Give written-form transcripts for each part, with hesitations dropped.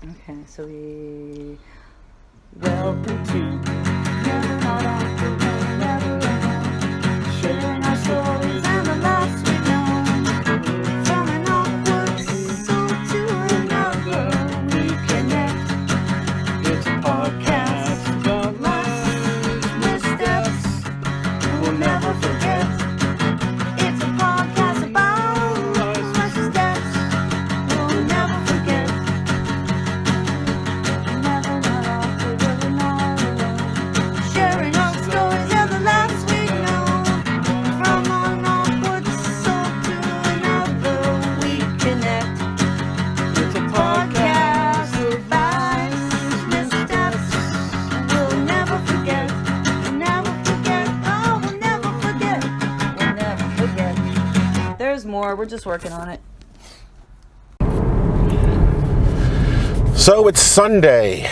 Okay, so we welcome to Never Not Off the Road, Never Alone, sharing our stories and the laughs we've known. From an awkward soul to another, we connect. It's a podcast about life's missteps we'll never forget. It's a podcast about life's missteps we'll never forget. Never not off the road, not alone. Sharing our stories and the laughs we've known. From one awkward soul to another, we connect. It's a podcast about life's missteps we'll never forget. We'll never forget. Oh, we'll never forget. We'll never forget. There's more. We're just working on it. So it's Sunday,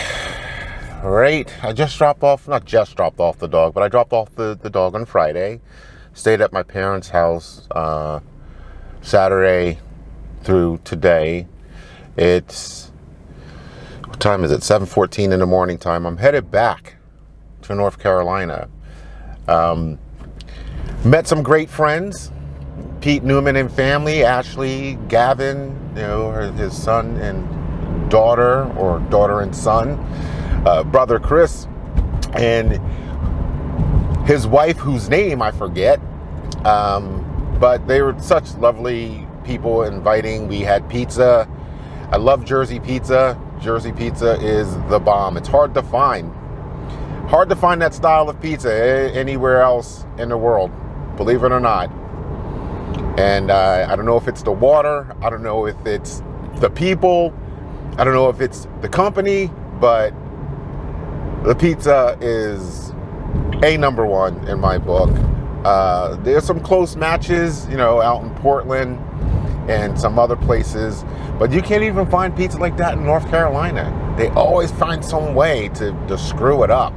right? I just dropped off, not just dropped off the dog, but I dropped off the dog on Friday. Stayed at my parents' house Saturday through today. It's, what time is it? 7:14 in the morning time. I'm headed back to North Carolina. Met some great friends. Pete Newman and family, Ashley, Gavin, his son and daughter, or daughter and son, brother Chris, and his wife, whose name I forget, but they were such lovely people, inviting. We had pizza. I love Jersey pizza. Jersey pizza is the bomb. It's hard to find that style of pizza anywhere else in the world, believe it or not. And I don't know if it's the water, I don't know if it's the people, I don't know if it's the company, but the pizza is number one in my book. There's some close matches, out in Portland and some other places, but you can't even find pizza like that in North Carolina. They always find some way to screw it up.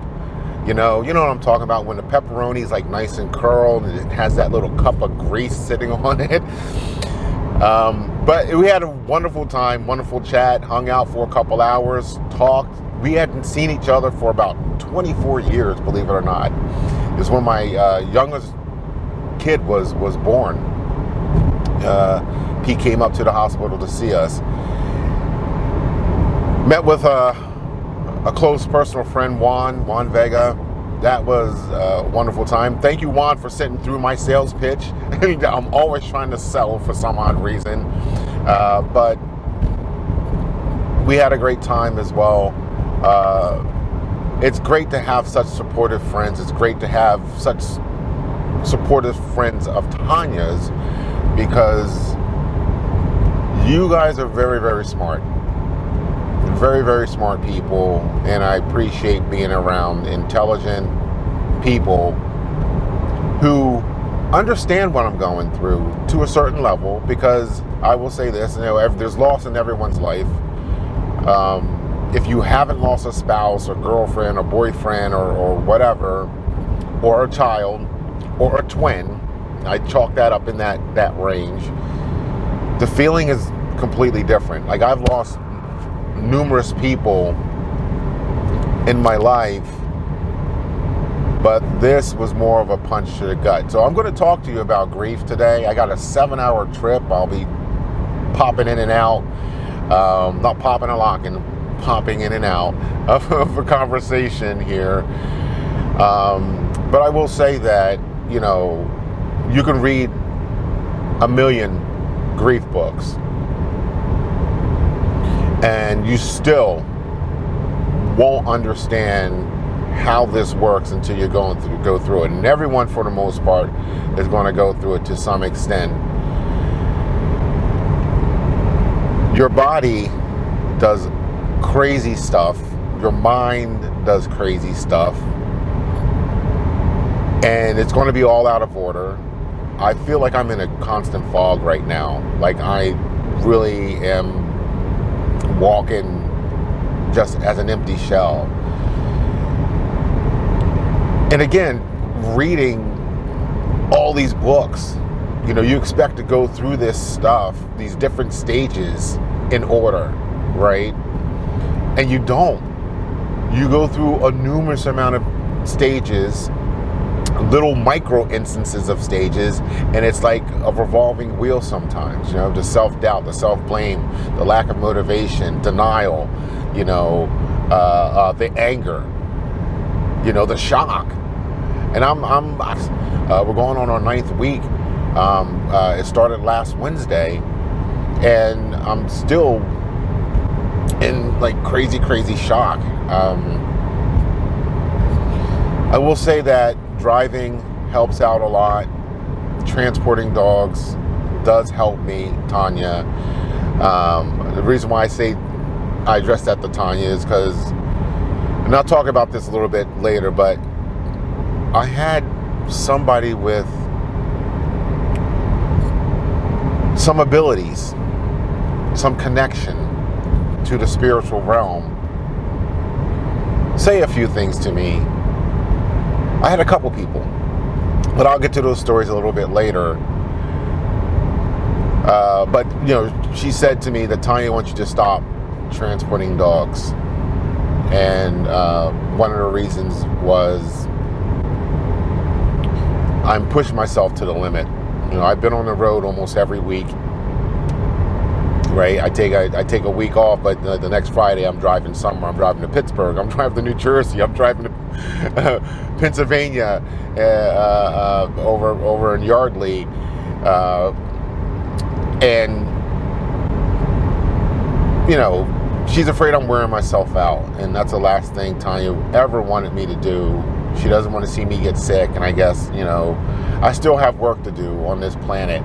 You know what I'm talking about, when the pepperoni is like nice and curled and it has that little cup of grease sitting on it. But we had a wonderful time, wonderful chat, hung out for a couple hours, talked. We hadn't seen each other for about 24 years, believe it or not. It's when my youngest kid was born. He came up to the hospital to see us. Met with a close personal friend, Juan Vega. That was a wonderful time. Thank you, Juan, for sitting through my sales pitch. I'm always trying to sell for some odd reason. But we had a great time as well. It's great to have such supportive friends. It's great to have such supportive friends of Tanya's, because you guys are very, very smart. Very, very smart people, and I appreciate being around intelligent people who understand what I'm going through to a certain level, because I will say this, there's loss in everyone's life. If you haven't lost a spouse or girlfriend or boyfriend or whatever, or a child or a twin, I chalk that up in that range, the feeling is completely different. Like, I've lost numerous people in my life, but this was more of a punch to the gut. So I'm going to talk to you about grief today. I got a 7-hour trip. I'll be popping in and out, not popping and locking, popping in and out of a conversation here. But I will say that, you can read a million grief books, and you still won't understand how this works until you go through it. And everyone, for the most part, is going to go through it to some extent. Your body does crazy stuff. Your mind does crazy stuff. And it's going to be all out of order. I feel like I'm in a constant fog right now. Like, I really am walking just as an empty shell. And again, reading all these books, you expect to go through this stuff, these different stages, in order, right? And you don't. You go through a numerous amount of stages, little micro instances of stages, and it's like a revolving wheel sometimes. You know, the self-doubt, the self-blame, the lack of motivation, denial, you know, the anger, you know, the shock. And we're going on our 9th week. It started last Wednesday, and I'm still in like crazy shock. I will say that driving helps out a lot. Transporting dogs does help me, Tanya. The reason why I say I addressed that to Tanya is because, and I'll talk about this a little bit later, but I had somebody with some abilities, some connection to the spiritual realm say a few things to me. I had a couple people, but I'll get to those stories a little bit later. But, you know, she said to me that Tanya wants you to stop transporting dogs. And one of the reasons was I'm pushing myself to the limit. You know, I've been on the road almost every week. Right, I take a week off, but the next Friday I'm driving somewhere. I'm driving to Pittsburgh. I'm driving to New Jersey. I'm driving to Pennsylvania, over in Yardley, and you know, she's afraid I'm wearing myself out, and that's the last thing Tanya ever wanted me to do. She doesn't want to see me get sick, and I guess, you know, I still have work to do on this planet.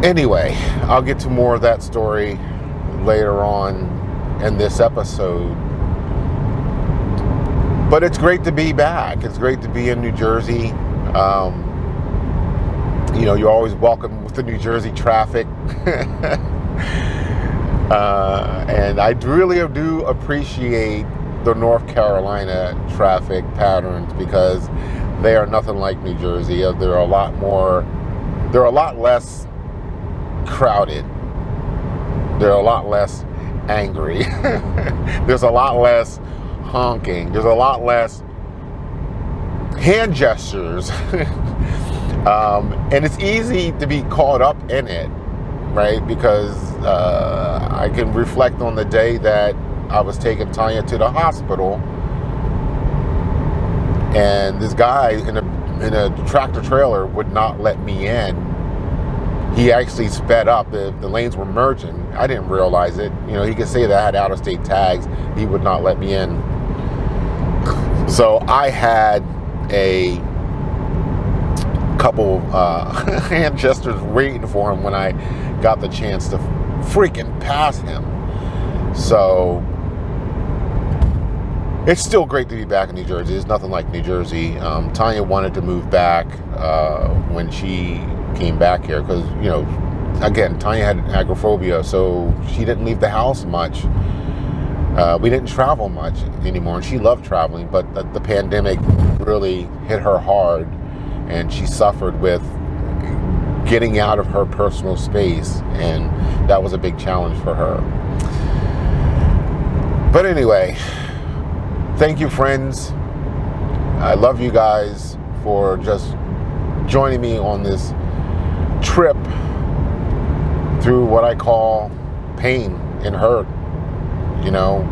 Anyway, I'll get to more of that story later on in this episode. But it's great to be back. It's great to be in New Jersey. You know, you're always welcome with the New Jersey traffic. And I really do appreciate the North Carolina traffic patterns because they are nothing like New Jersey. They're a lot less crowded. They're a lot less angry. There's a lot less honking. There's a lot less hand gestures. And it's easy to be caught up in it, right? Because I can reflect on the day that I was taking Tanya to the hospital, and this guy in a tractor trailer would not let me in. He actually sped up. The lanes were merging. I didn't realize it. You know, he could say that I had out-of-state tags. He would not let me in. So I had a couple hand gestures waiting for him when I got the chance to freaking pass him. So it's still great to be back in New Jersey. It's nothing like New Jersey. Tanya wanted to move back when she came back here because, you know, again, Tanya had agoraphobia, so she didn't leave the house much. We didn't travel much anymore, and she loved traveling, but the pandemic really hit her hard, and she suffered with getting out of her personal space, and that was a big challenge for her. But anyway, thank you, friends. I love you guys for just joining me on this trip through what I call pain and hurt. You know,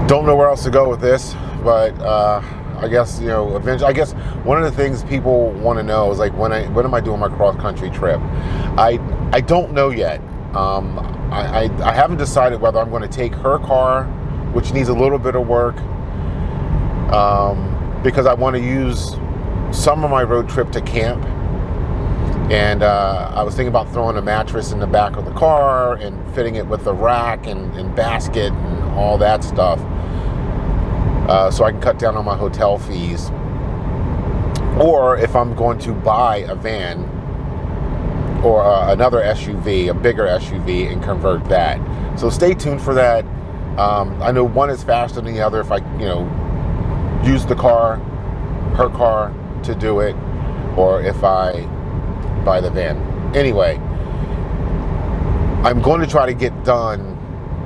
don't know where else to go with this, but I guess, you know, eventually, I guess one of the things people want to know is like, when am I doing my cross-country trip? I don't know yet. I haven't decided whether I'm going to take her car, which needs a little bit of work, because I want to use some of my road trip to camp. And I was thinking about throwing a mattress in the back of the car and fitting it with a rack and basket and all that stuff, so I can cut down on my hotel fees. Or if I'm going to buy a van or another SUV, a bigger SUV, and convert that. So stay tuned for that. I know one is faster than the other if I, you know, use the car, her car, to do it, or if I by the van. Anyway, I'm going to try to get done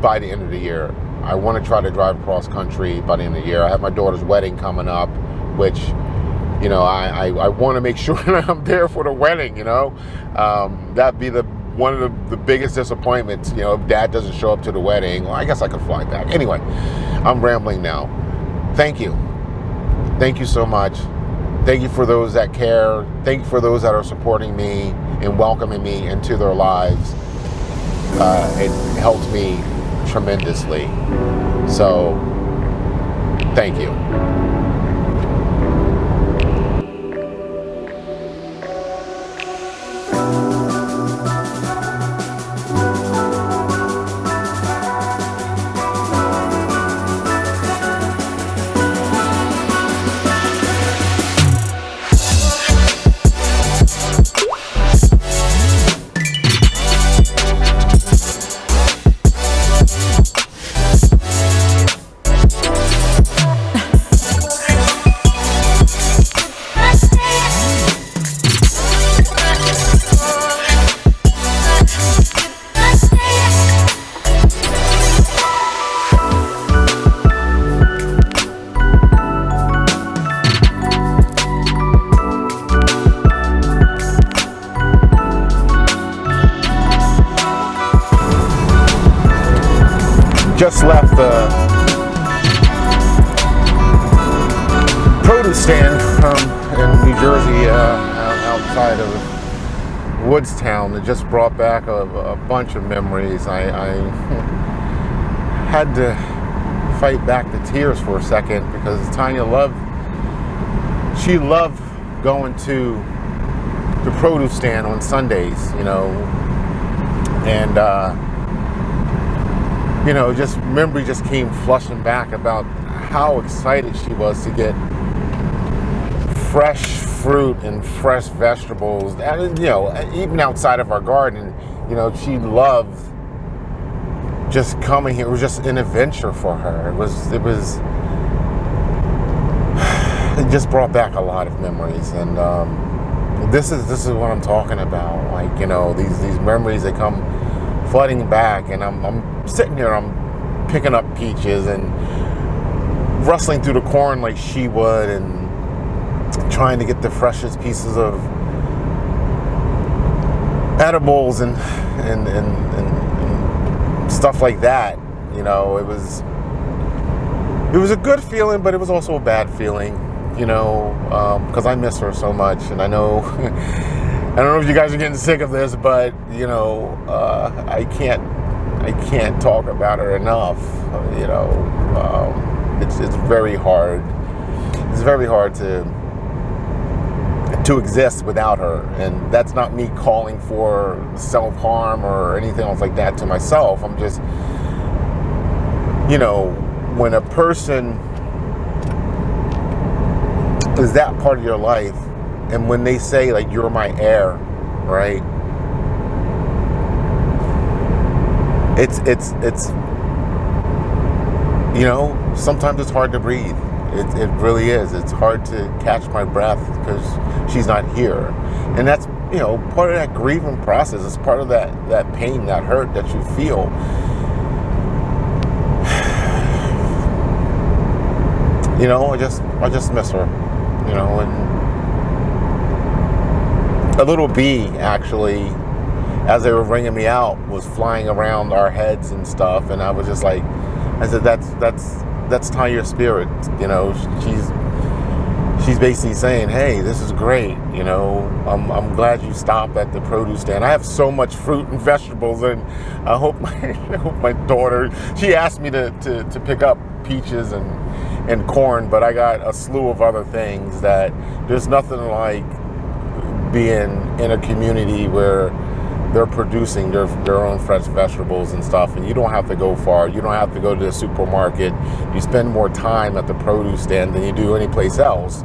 by the end of the year. I want to try to drive across country by the end of the year. I have my daughter's wedding coming up, which, you know, I want to make sure that I'm there for the wedding, you know. That'd be one of the biggest disappointments, you know, if Dad doesn't show up to the wedding. Well, I guess I could fly back. Anyway, I'm rambling now. Thank you. Thank you so much. Thank you for those that care. Thank you for those that are supporting me and welcoming me into their lives. It helps me tremendously. So, thank you. Just left the produce stand in New Jersey, outside of Woodstown. It just brought back a bunch of memories. I had to fight back the tears for a second because Tanya loved going to the produce stand on Sundays, you know, and you know, just memory just came flushing back about how excited she was to get fresh fruit and fresh vegetables. And, you know, even outside of our garden, you know, she loved just coming here. It was just an adventure for her. It just brought back a lot of memories. And this is what I'm talking about. Like, you know, these memories that come flooding back, and I'm sitting here, I'm picking up peaches and rustling through the corn like she would, and trying to get the freshest pieces of edibles and stuff like that. You know, it was a good feeling, but it was also a bad feeling, you know, because I miss her so much. And I know I don't know if you guys are getting sick of this, but, you know, I can't talk about her enough. You know, it's very hard. It's very hard to exist without her, and that's not me calling for self-harm or anything else like that to myself. I'm just, you know, when a person is that part of your life, and when they say, like, you're my heir, right? It's you know, sometimes it's hard to breathe. It really is. It's hard to catch my breath because she's not here. And that's, you know, part of that grieving process. It's part of that pain, that hurt that you feel. You know, I just miss her, you know. And a little bee, actually, as they were bringing me out, was flying around our heads and stuff, and I was just like, I said, that's Tanya's spirit, you know. She's basically saying, hey, this is great, you know. I'm glad you stopped at the produce stand. I have so much fruit and vegetables, and I hope my daughter, she asked me to pick up peaches and corn, but I got a slew of other things. That there's nothing like being in a community where they're producing their own fresh vegetables and stuff, and you don't have to go far. You don't have to go to the supermarket. You spend more time at the produce stand than you do any place else,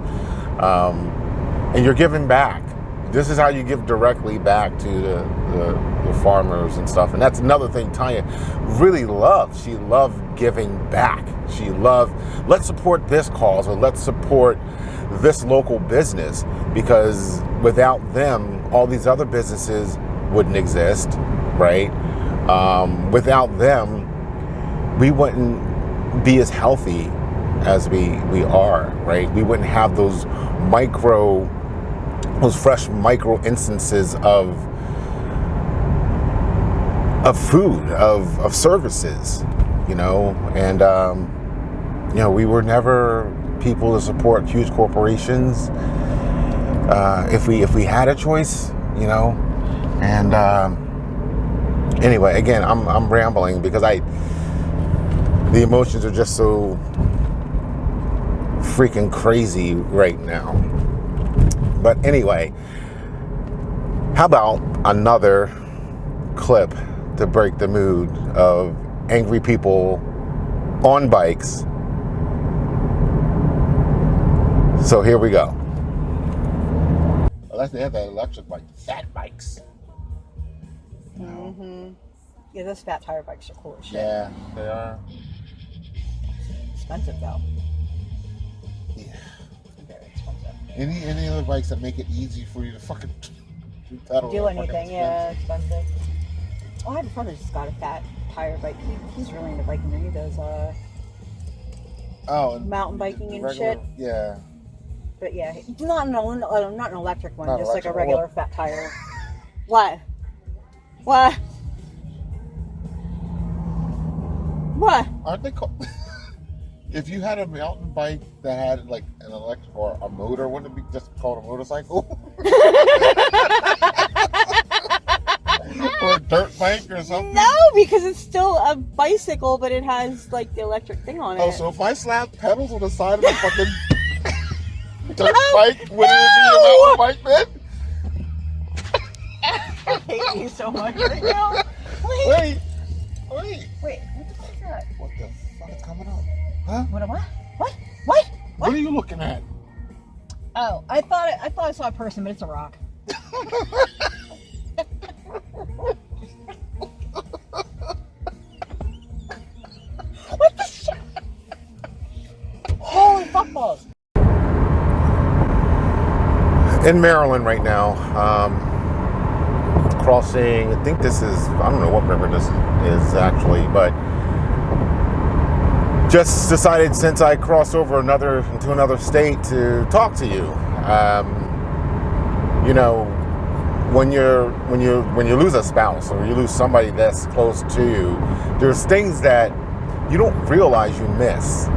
and you're giving back. This is how you give directly back to the farmers and stuff. And that's another thing Tanya really loved. She loved giving back. She loved, let's support this cause, or let's support this local business, because without them, all these other businesses wouldn't exist, right? Without them, we wouldn't be as healthy as we are, right? We wouldn't have those fresh micro instances of food, of services, you know, and you know, we were never people to support huge corporations. If we had a choice, you know, and anyway, again, I'm rambling because the emotions are just so freaking crazy right now. But anyway, how about another clip to break the mood of angry people on bikes? So here we go. Unless they have that electric bike, fat bikes. Mm-hmm. Yeah, those fat tire bikes are cool as shit. Yeah, they are. Expensive though. Yeah. Very expensive. Any other bikes that make it easy for you to fucking pedal? Do anything, yeah, expensive. Oh, I have a friend who just got a fat tire bike. He's really into biking. He does mountain biking and regular, shit. Yeah. But yeah, not an electric one, Not just like a electric, regular fat tire. What? What? What? Aren't they called? If you had a mountain bike that had like an electric or a motor, wouldn't it be just called a motorcycle? Or a dirt bike or something? No, because it's still a bicycle, but it has like the electric thing on it. Oh, so if I slap pedals on the side of the fucking dirt bike, would it be a mountain bike then? I hate you so much right now. Wait. What the fuck is that? What the fuck is coming up? Huh? What? What are you looking at? Oh, I thought I saw a person, but it's a rock. What the shit? Holy fuckballs! In Maryland right now, crossing, I think this is, I don't know what river this is actually, but just decided since I crossed over into another state to talk to you. You know, when you lose a spouse or you lose somebody that's close to you, there's things that you don't realize you miss.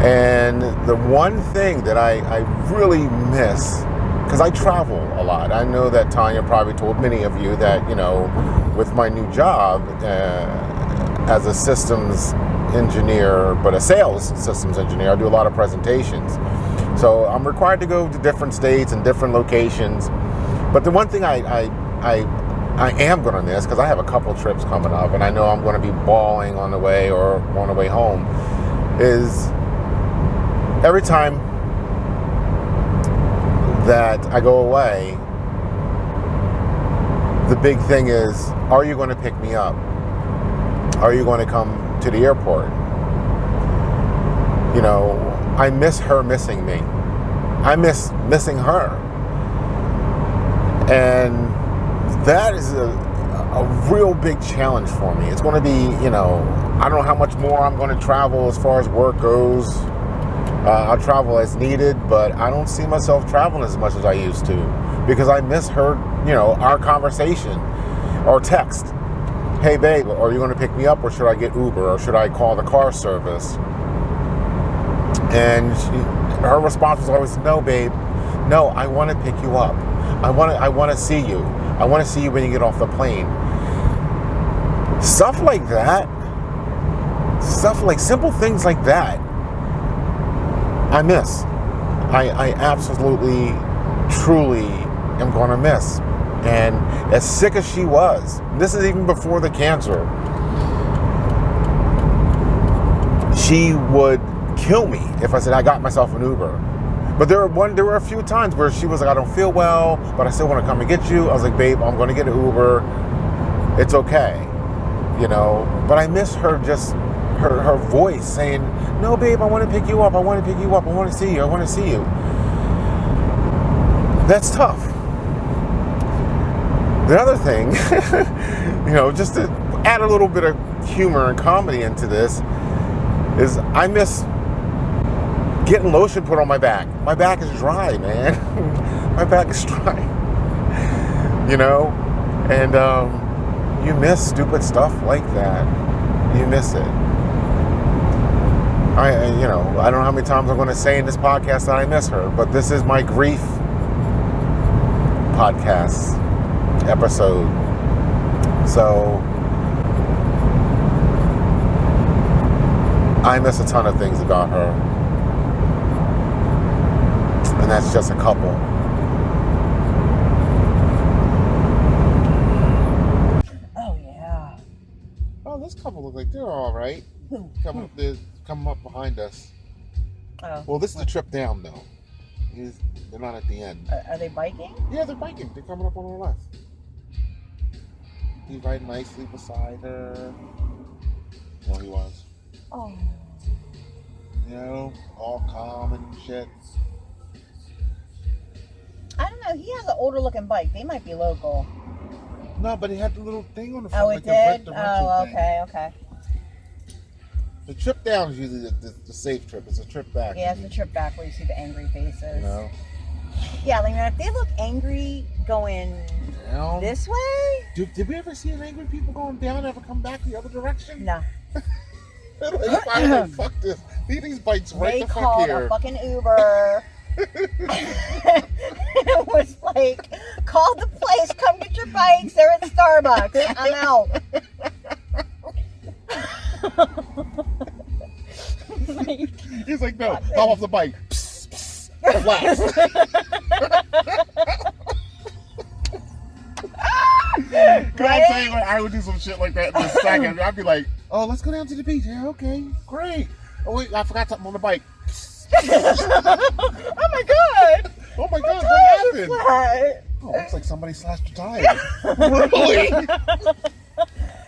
And the one thing that I really miss, because I travel a lot. I know that Tanya probably told many of you that, you know, with my new job as a systems engineer, but a sales systems engineer, I do a lot of presentations. So I'm required to go to different states and different locations. But the one thing I am going to miss, because I have a couple trips coming up, and I know I'm going to be bawling on the way or on the way home, is every time that I go away, the big thing is, are you going to pick me up? Are you going to come to the airport? You know, I miss her missing me. I miss missing her. And that is a real big challenge for me. It's going to be, you know, I don't know how much more I'm going to travel as far as work goes. I'll travel as needed, but I don't see myself traveling as much as I used to because I miss her, you know, our conversation or text. Hey, babe, are you going to pick me up or should I get Uber or should I call the car service? And her response was always, no, babe, no, I want to pick you up. I want to see you. I want to see you when you get off the plane. Stuff like that, stuff like simple things like that, I miss. I absolutely, truly am going to miss. And as sick as she was, this is even before the cancer, she would kill me if I said I got myself an Uber. But there were a few times where she was like, I don't feel well, but I still want to come and get you. I was like, babe, I'm going to get an Uber. It's okay. You know, but I miss her, just her voice saying, "No, babe, I want to pick you up. I want to pick you up. I want to see you. I want to see you." That's tough. The other thing, just to add a little bit of humor and comedy into this, is I miss getting lotion put on my back. My back is dry, man. My back is dry. And you miss stupid stuff like that. You miss it. I don't know how many times I'm going to say in this podcast that I miss her, but this is my grief podcast episode. So I miss a ton of things about her, and that's just a couple. Oh yeah. Oh, this couple look like they're all right. Coming up behind us. Oh. Well, this is the trip down though. They're not at the end. Are they biking? Yeah, they're biking. They're coming up on our left. He's riding nicely beside her. Well, he was. Oh. All calm and shit. I don't know. He has an older looking bike. They might be local. No, but he had the little thing on the front. Oh, it did? The rental thing. Okay. The trip down is usually the safe trip. It's a trip back. Yeah, it's the trip back where you see the angry faces. Yeah, like if they look angry going down this way. Did we ever see an angry people going down ever come back the other direction? No. Like, fuck this. Leave these bikes right the fuck here. They called a fucking Uber. It was like, call the place, come get your bikes. They're at Starbucks. I'm out. He's like, no, I'm off the bike. Psst, psst, relax. Can I tell you what? I would do some shit like that in a second. I'd be like, oh, let's go down to the beach. Yeah, okay, great. Oh, wait, I forgot something on the bike. Oh my god! Oh my god, what happened? Oh, looks like somebody slashed your tires. Really?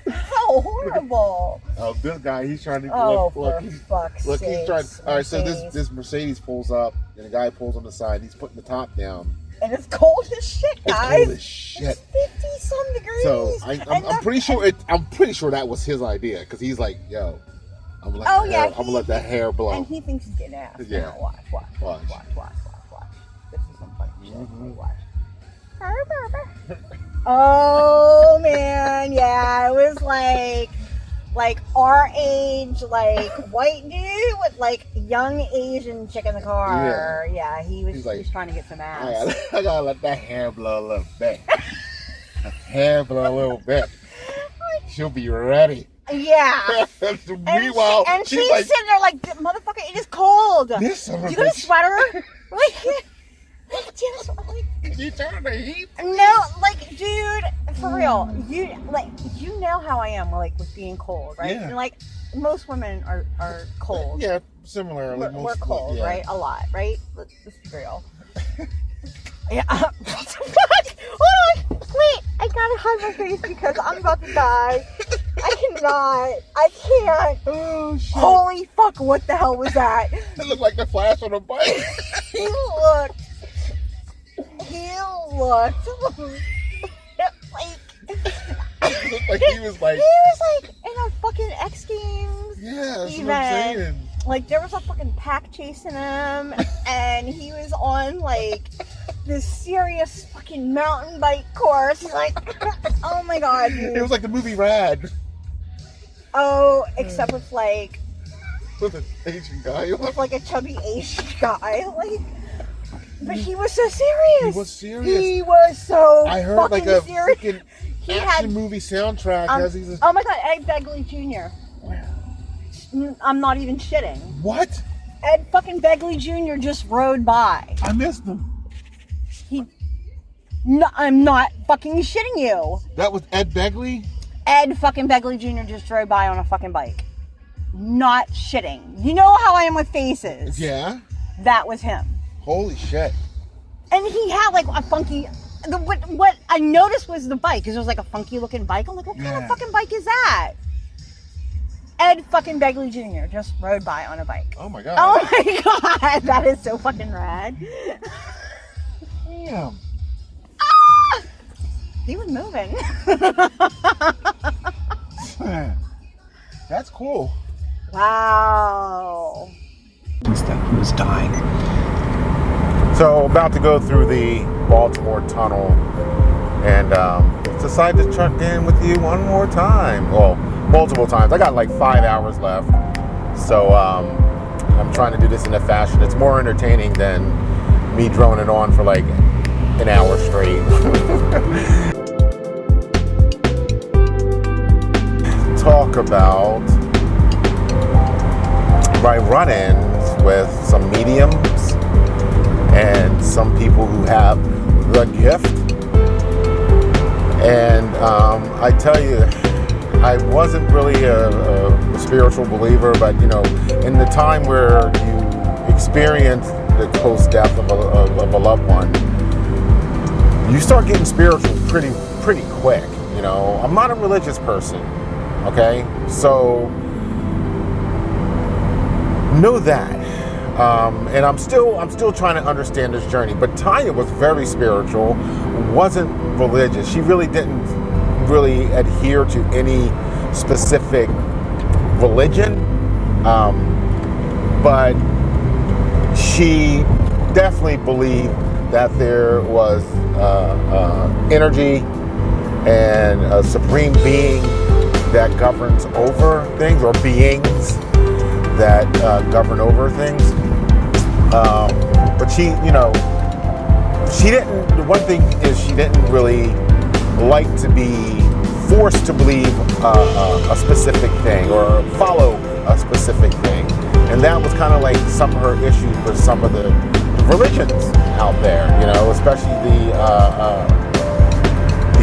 How horrible! Oh, this guy, he's trying to for fuck's sake. He's trying. All right, so this Mercedes pulls up, and the guy pulls on the side. He's putting the top down, and it's cold as shit, guys. It's cold as shit. It's 50-some degrees. So I'm pretty sure I'm pretty sure that was his idea, because he's like, yo, I'm gonna let that hair blow. And he thinks he's getting ass. Yeah. Now, watch. This is some funny shit. Watch. Oh man, yeah, it was like our age, like white dude with like young Asian chick in the car. Yeah, he was trying to get some ass. I gotta let that hair blow a little bit. Hair blow a little bit. She'll be ready. Yeah. Meanwhile, and she's like, sitting there like, motherfucker, it is cold. Do you got a sweater? You turn the heat? No, like, dude, for real. You know how I am, like, with being cold, right? Yeah. And, like, most women are cold. Yeah, similar. We're cold, right? A lot, right? Let's be real. Yeah. What the fuck? Hold on. Wait, I gotta hide my face because I'm about to die. I can't. Oh, shit. Holy fuck, what the hell was that? It looked like the flash on a bike. He looked like he was like in a fucking X Games. Yeah, that's event. what I'm saying. Like there was a fucking pack chasing him, and he was on like this serious fucking mountain bike course. Like, oh my god, dude. It was like the movie Rad. Oh, except with like with an Asian guy. With like a chubby Asian guy, like. But he was so serious. He was serious. He was so. I heard like a freaking action had, movie soundtrack. Oh my god, Ed Begley Jr. Wow. I'm not even shitting. What? Ed fucking Begley Jr. just rode by. I missed him. No, I'm not fucking shitting you. That was Ed Begley? Ed fucking Begley Jr. just drove by on a fucking bike. Not shitting. You know how I am with faces. Yeah. That was him. Holy shit. And he had like a funky... What I noticed was the bike, because it was like a funky looking bike. I'm like, what kind of fucking bike is that? Ed fucking Begley Jr. just rode by on a bike. Oh my god. Oh my god, that is so fucking rad. Damn. Ah! He was moving. That's cool. Wow. That he was dying. So about to go through the Baltimore Tunnel, and decided to check in with you one more time. Well, multiple times. I got like 5 hours left, so I'm trying to do this in a fashion that's more entertaining than me droning on for like an hour straight. Talk about my run-ins with some mediums and some people who have the gift. And I tell you, I wasn't really a spiritual believer, but you know, in the time where you experience the close death of a loved one, you start getting spiritual pretty quick. You know, I'm not a religious person, okay? So know that. And I'm still trying to understand this journey. But Tanya was very spiritual, wasn't religious. She really didn't really adhere to any specific religion, but she definitely believed that there was energy and a supreme being that governs over things, or beings that govern over things. But she, you know, she didn't, the one thing is she didn't really like to be forced to believe a specific thing or follow a specific thing. And that was kind of like some of her issues with some of the religions out there, you know, especially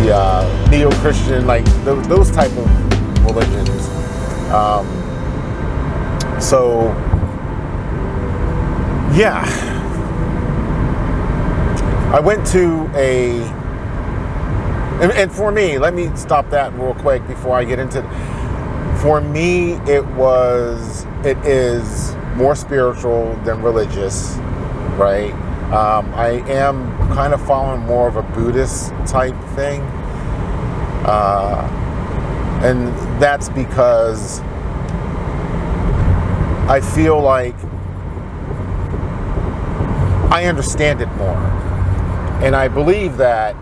the neo-Christian, like those type of religions. So, yeah, I went to and for me, let me stop that real quick before I get into, for me, it is more spiritual than religious, right? I am kind of following more of a Buddhist type thing. And that's because I feel like I understand it more. And I believe that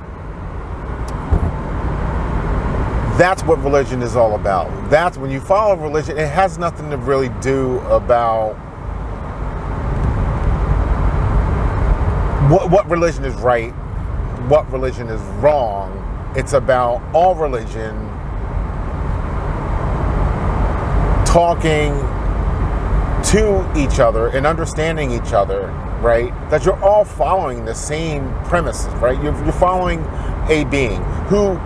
that's what religion is all about. That's when you follow religion, it has nothing to really do about what religion is right, what religion is wrong. It's about all religion talking to each other and understanding each other, right? That you're all following the same premises, right? You're following a being who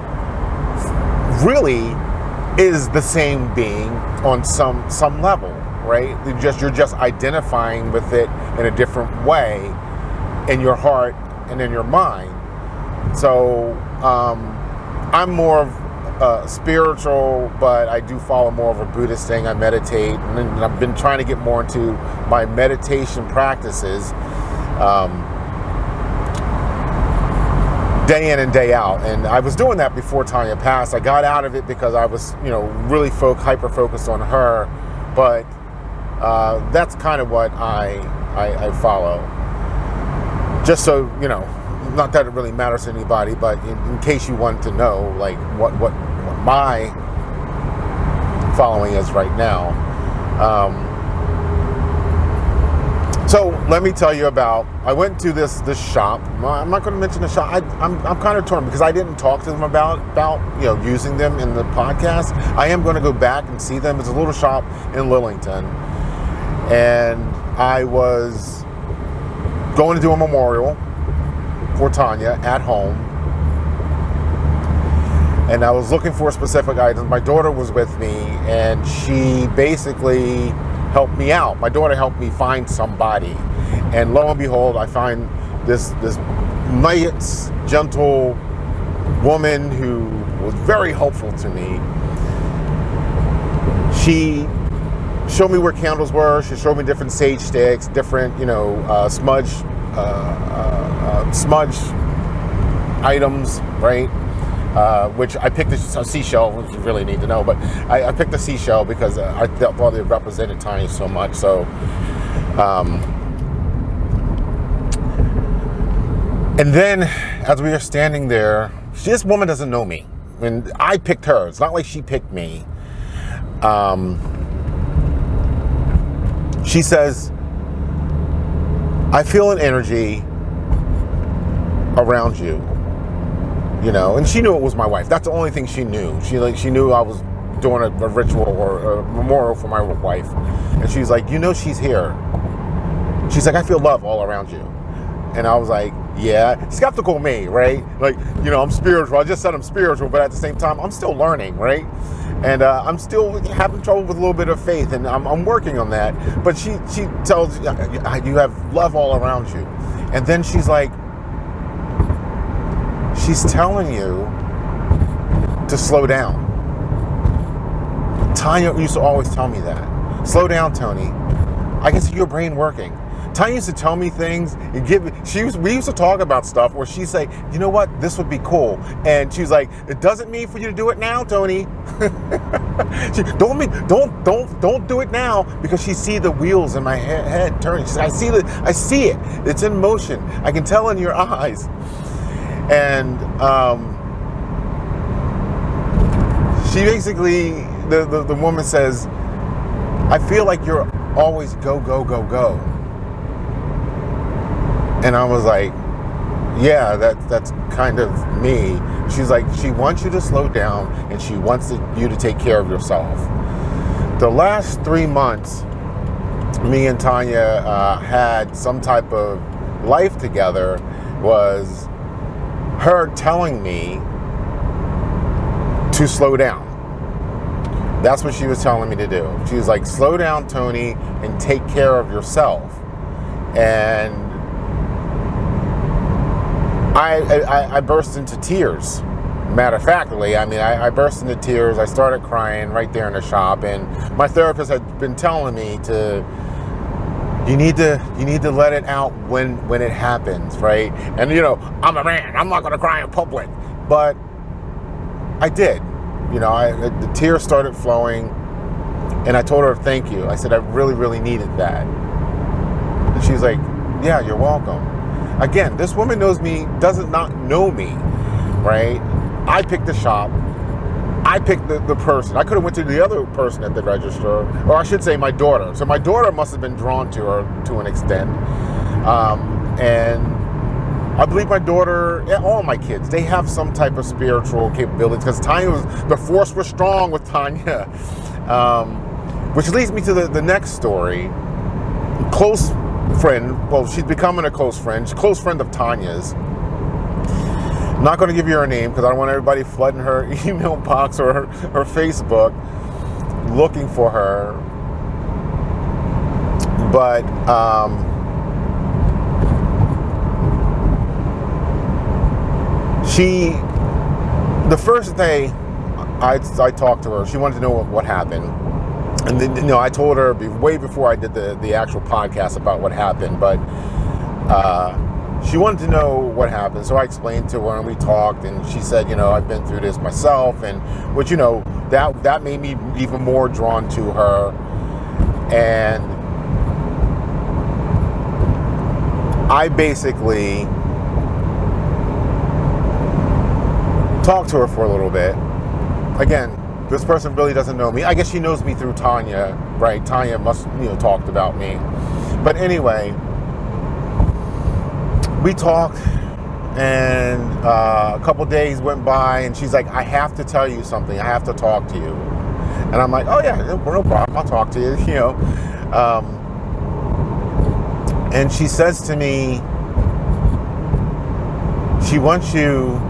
really is the same being on some level, right? You're just identifying with it in a different way in your heart and in your mind. So I'm more of spiritual, but I do follow more of a Buddhist thing. I meditate, and I've been trying to get more into my meditation practices day in and day out. And I was doing that before Tanya passed. I got out of it because I was, you know, really hyper focused on her. But that's kind of what I follow. Just so you know, not that it really matters to anybody, but in case you want to know, like what my following is right now. So let me tell you about, I went to this shop. I'm not going to mention the shop. I'm kind of torn because I didn't talk to them about you know, using them in the podcast. I am going to go back and see them. It's a little shop in Lillington, and I was going to do a memorial for Tanya at home, and I was looking for specific items. My daughter was with me, and she basically helped me out. My daughter helped me find somebody, and lo and behold, I find this nice, gentle woman who was very helpful to me. she showed me where candles were. She showed me different sage sticks, different, smudge items, right? Which I picked a seashell, which you really need to know, but I picked a seashell because I thought it represented Tanya so much. So, and then as we are standing there, this woman doesn't know me. I mean, I picked her. It's not like she picked me. She says, I feel an energy around you. And she knew it was my wife. That's the only thing she knew. She knew I was doing a ritual or a memorial for my wife. And she's like, she's here. She's like, I feel love all around you. And I was like, yeah. Skeptical me, right? Like, I'm spiritual. I just said I'm spiritual, but at the same time, I'm still learning, right? And I'm still having trouble with a little bit of faith, and I'm working on that. But she tells you, you have love all around you. And then she's like, she's telling you to slow down. Tanya used to always tell me that. Slow down, Tony. I can see your brain working. Tanya used to tell me things and we used to talk about stuff where she'd say, you know what, this would be cool. And she's like, it doesn't mean for you to do it now, Tony. Don't do it now, because she see the wheels in my head turning. She said, I see it. It's in motion. I can tell in your eyes. And she basically, the woman says, I feel like you're always go, go, go, go. And I was like, yeah, that's kind of me. She's like, she wants you to slow down, and she wants you to take care of yourself. The last 3 months, me and Tanya had some type of life together was her telling me to slow down. That's what she was telling me to do. She was like, slow down, Tony, and take care of yourself. And I burst into tears. Matter of factly, I burst into tears. I started crying right there in the shop, and my therapist had been telling me you need to let it out when it happens, right? And I'm a man. I'm not going to cry in public, but I did. The tears started flowing, and I told her thank you. I said I really, really needed that. And she's like, yeah, you're welcome. Again, this woman does not know me, right? I picked the shop. I picked the person. I could have went to the other person at the register, or I should say my daughter. So my daughter must have been drawn to her to an extent. And I believe my daughter, and all my kids, they have some type of spiritual capabilities, because the force was strong with Tanya. Which leads me to the next story. Close friend, well, she's becoming a close friend. She's a close friend of Tanya's. I'm not going to give you her name because I don't want everybody flooding her email box or her Facebook looking for her. But the first day I talked to her, she wanted to know what happened. And then, I told her way before I did the actual podcast about what happened, but she wanted to know what happened. So I explained to her, and we talked, and she said, I've been through this myself, and which, that made me even more drawn to her. And I basically talked to her for a little bit. Again, this person really doesn't know me. I guess she knows me through Tanya, right? Tanya must, talked about me. But anyway, we talked, and a couple days went by, and she's like, I have to tell you something. I have to talk to you. And I'm like, oh yeah, no problem. I'll talk to you, And she says to me, she wants you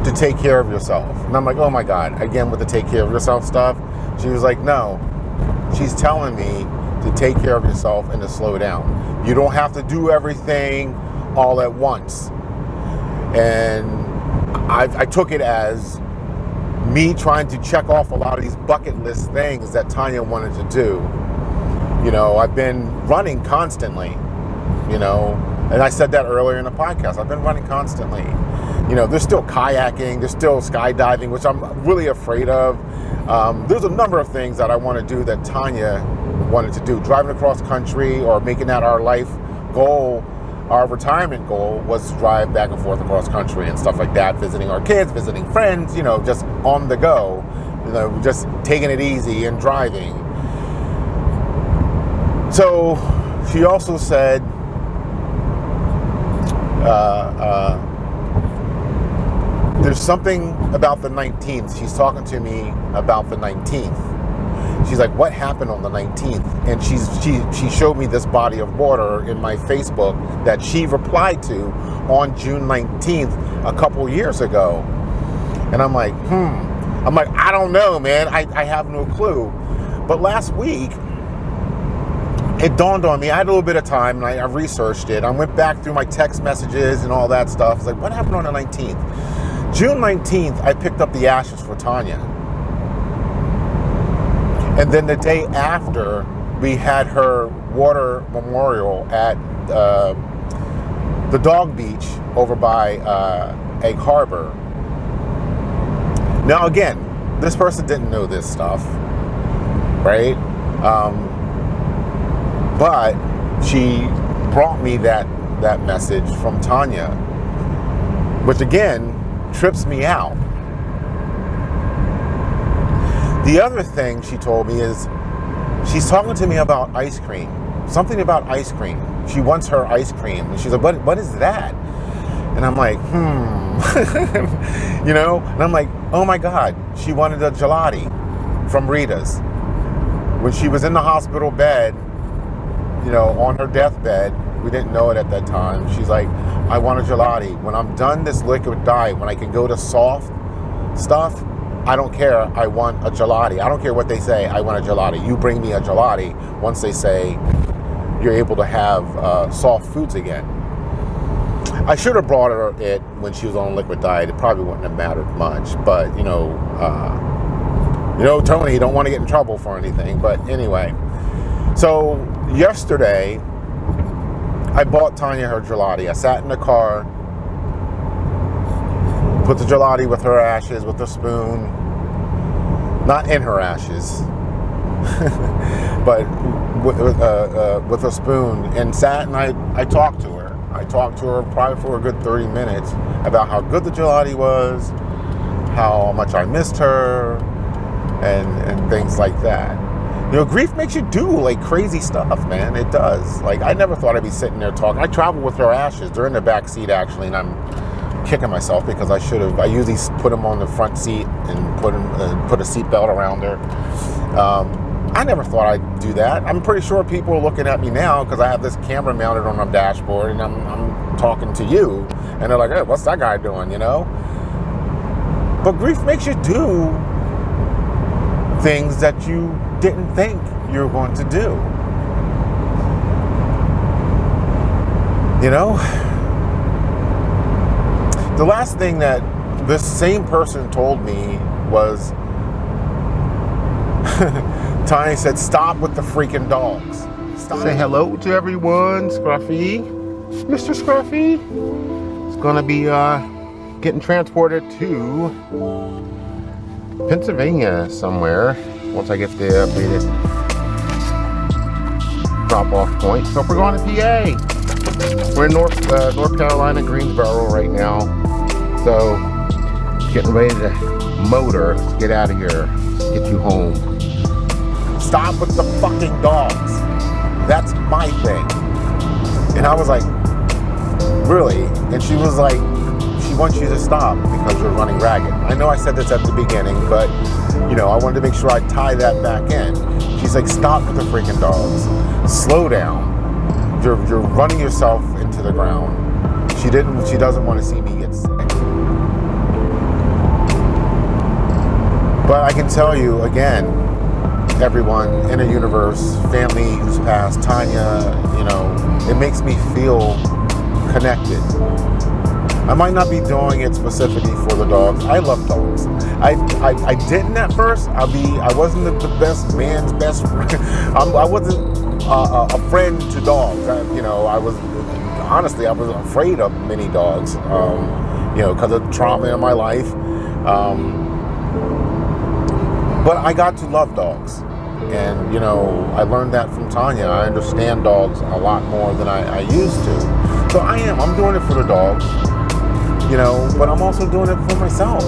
to take care of yourself. And I'm like, oh my God, again with the take care of yourself stuff. She was like, no, she's telling me to take care of yourself and to slow down. You don't have to do everything all at once. And I took it as me trying to check off a lot of these bucket list things that Tanya wanted to do. You know, I've been running constantly, you know, and I said that earlier in the podcast. I've been running constantly. You know, there's still kayaking, there's still skydiving, which I'm really afraid of. There's a number of things that I want to do that Tanya wanted to do. Driving across country, or making that our life goal, our retirement goal, was to drive back and forth across country and stuff like that, visiting our kids, visiting friends, you know, just on the go, you know, just taking it easy and driving. So she also said, there's something about the 19th. She's talking to me about the 19th. She's like, what happened on the 19th? And she showed me this body of water in my Facebook that she replied to on June 19th a couple years ago. And I'm like, I don't know, man. I have no clue. But last week, it dawned on me. I had a little bit of time, and I researched it. I went back through my text messages and all that stuff. I was like, what happened on the 19th? June 19th, I picked up the ashes for Tanya. And then the day after, we had her water memorial at the dog beach over by Egg Harbor. Now, again, this person didn't know this stuff, right? But she brought me that message from Tanya, which again trips me out. The other thing she told me is she's talking to me about ice cream. Something about ice cream. She wants her ice cream. And she's like, what is that? And I'm like, you know? And I'm like, oh my God, she wanted a gelati from Rita's. When she was in the hospital bed, you know, on her deathbed, we didn't know it at that time. She's like, I want a gelati. When I'm done this liquid diet, when I can go to soft stuff, I don't care. I want a gelati. I don't care what they say. I want a gelati. You bring me a gelati once they say you're able to have soft foods again. I should have brought her it when she was on a liquid diet. It probably wouldn't have mattered much. But, you know, Tony, you don't want to get in trouble for anything. But anyway, so yesterday, I bought Tanya her gelati. I sat in the car, put the gelati with her ashes, with a spoon. Not in her ashes, but with a spoon, and sat and I talked to her. I talked to her probably for a good 30 minutes about how good the gelati was, how much I missed her, and things like that. You know, grief makes you do like crazy stuff, man. It does. Like, I never thought I'd be sitting there talking. I travel with her ashes. They're in the back seat actually, and I'm kicking myself because I should have. I usually put them on the front seat and put a seatbelt around her. I never thought I'd do that. I'm pretty sure people are looking at me now because I have this camera mounted on my dashboard, and I'm talking to you, and they're like, "Hey, what's that guy doing?" You know. But grief makes you do things that you didn't think you were going to do. You know? The last thing that this same person told me was, Tanya said, stop with the freaking dogs. Stop. Say hello to everyone, Scruffy. Mr. Scruffy is going to be getting transported to Pennsylvania somewhere once I get the updated drop-off point. So we're going to PA. We're in North Carolina, Greensboro right now. So getting ready to motor. Let's get out of here. Let's get you home. Stop with the fucking dogs. That's my thing. And I was like, really? And she was like, she wants you to stop because you're running ragged. I know I said this at the beginning, but you know, I wanted to make sure I tie that back in. She's like, stop with the freaking dogs. Slow down. You're running yourself into the ground. She doesn't want to see me get sick. But I can tell you again, everyone in the universe, family who's passed, Tanya, you know, it makes me feel connected. I might not be doing it specifically for the dogs. I love dogs. I didn't at first. I wasn't the best man's best friend. I wasn't a friend to dogs. I was honestly I was afraid of many dogs. Because of trauma in my life. But I got to love dogs. And, I learned that from Tanya. I understand dogs a lot more than I used to. So I'm doing it for the dogs, but I'm also doing it for myself,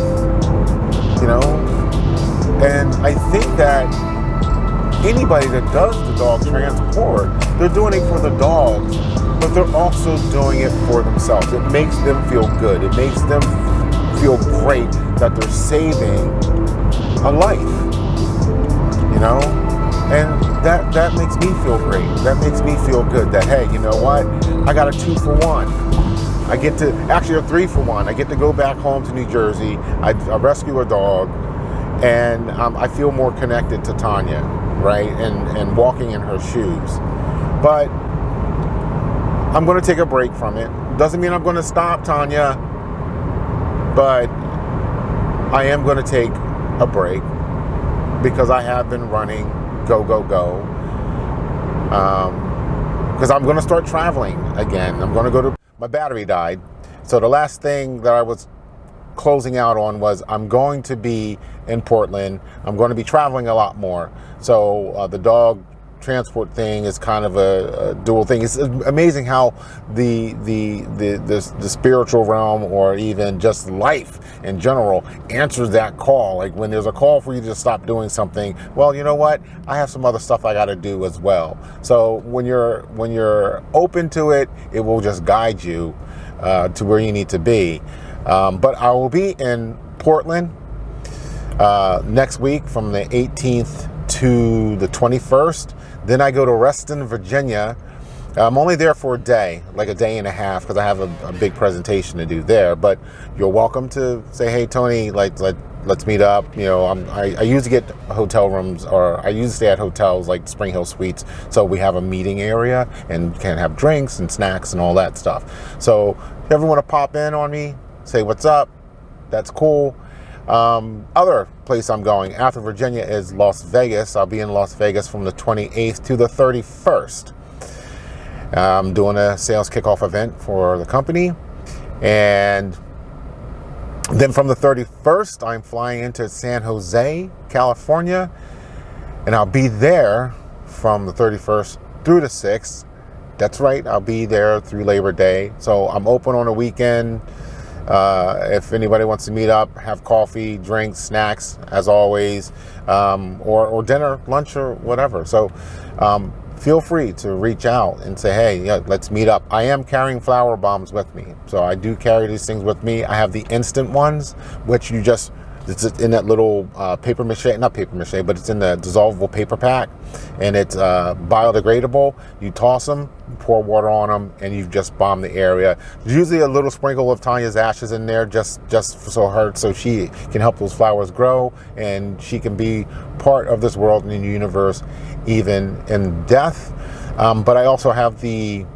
And I think that anybody that does the dog transport, they're doing it for the dogs, but they're also doing it for themselves. It makes them feel good. It makes them feel great that they're saving a life, And that makes me feel great. That makes me feel good that, hey, you know what? I got a 2-for-1. I get to, actually a 3-for-1. I get to go back home to New Jersey. I rescue a dog, and I feel more connected to Tanya, right? And walking in her shoes. But I'm going to take a break from it. Doesn't mean I'm going to stop, Tanya. But I am going to take a break because I have been running go. Because I'm going to start traveling again. I'm going to go to, my battery died. So the last thing that I was closing out on was I'm going to be in Portland. I'm going to be traveling a lot more. So the dog transport thing is kind of a dual thing. It's amazing how the spiritual realm, or even just life in general, answers that call. Like when there's a call for you to stop doing something, well, you know what? I have some other stuff I got to do as well. So when you're open to it, it will just guide you to where you need to be. But I will be in Portland next week from the 18th to the 21st. Then I go to Reston, Virginia. I'm only there for a day, like a day and a half, because I have a big presentation to do there. But you're welcome to say, hey, Tony, let's meet up. I usually get hotel rooms, or I usually stay at hotels like Spring Hill Suites. So we have a meeting area and can have drinks and snacks and all that stuff. So if you ever want to pop in on me, say what's up, that's cool. Other place I'm going after Virginia is Las Vegas. I'll be in Las Vegas from the 28th to the 31st. I'm doing a sales kickoff event for the company. And then from the 31st, I'm flying into San Jose, California. And I'll be there from the 31st through the 6th. That's right, I'll be there through Labor Day. So I'm open on a weekend. If anybody wants to meet up, have coffee, drinks, snacks, as always, or dinner, lunch, or whatever. So feel free to reach out and say, hey, yeah, let's meet up. I am carrying flower bombs with me. So I do carry these things with me. I have the instant ones, which it's in that little not paper mache, but it's in the dissolvable paper pack, and it's biodegradable. You toss them, pour water on them, and you just bomb the area. There's usually a little sprinkle of Tanya's ashes in there, just so she can help those flowers grow, and she can be part of this world and the universe, even in death. But I also have the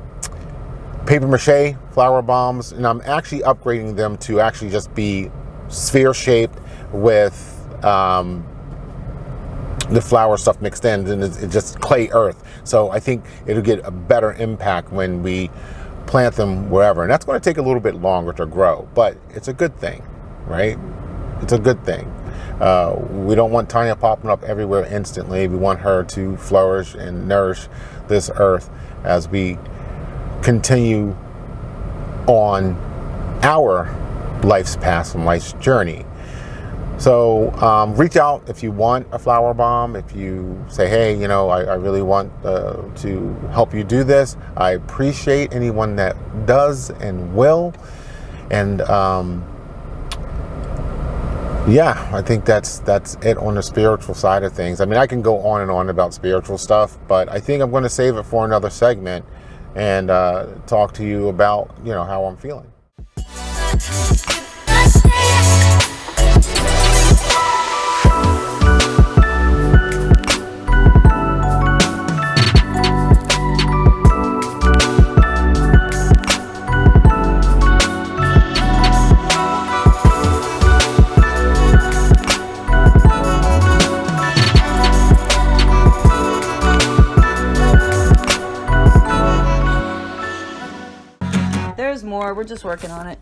paper mache flower bombs, and I'm actually upgrading them to actually just be sphere shaped with the flower stuff mixed in, and it's just clay earth. So I think it'll get a better impact when we plant them wherever. And that's going to take a little bit longer to grow, but it's a good thing, right? It's a good thing. We don't want Tanya popping up everywhere instantly. We want her to flourish and nourish this earth as we continue on our life's path and life's journey. So reach out if you want a flower bomb. If you say, hey, I really want to help you do this. I appreciate anyone that does and will. And yeah, I think that's it on the spiritual side of things. I mean, I can go on and on about spiritual stuff, but I think I'm going to save it for another segment and talk to you about, how I'm feeling. more. We're just working on it.